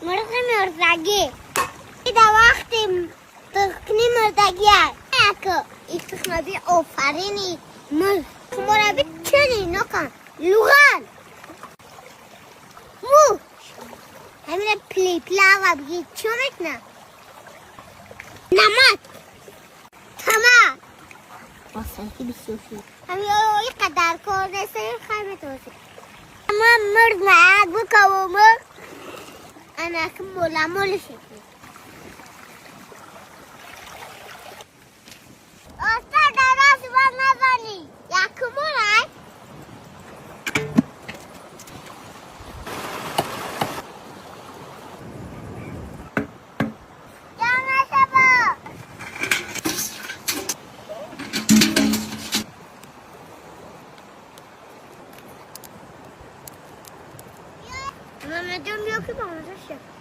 مرغ مردگی در وقت تخنی مردگی هست اکا ایک تخنبی آفرینی مرغ مربی چنی نکن لغن مو همین پلی پلا و بگی چونک نه نمک تمام واسه بیسوشی همین یک قدر کرده سر خیلی توسی اما مرد معد بکو مرد انا که مولا مولا شکلی آستا دراز باز نزنی یکی مولای جانه شبا ماما جون بیا که با مزه شد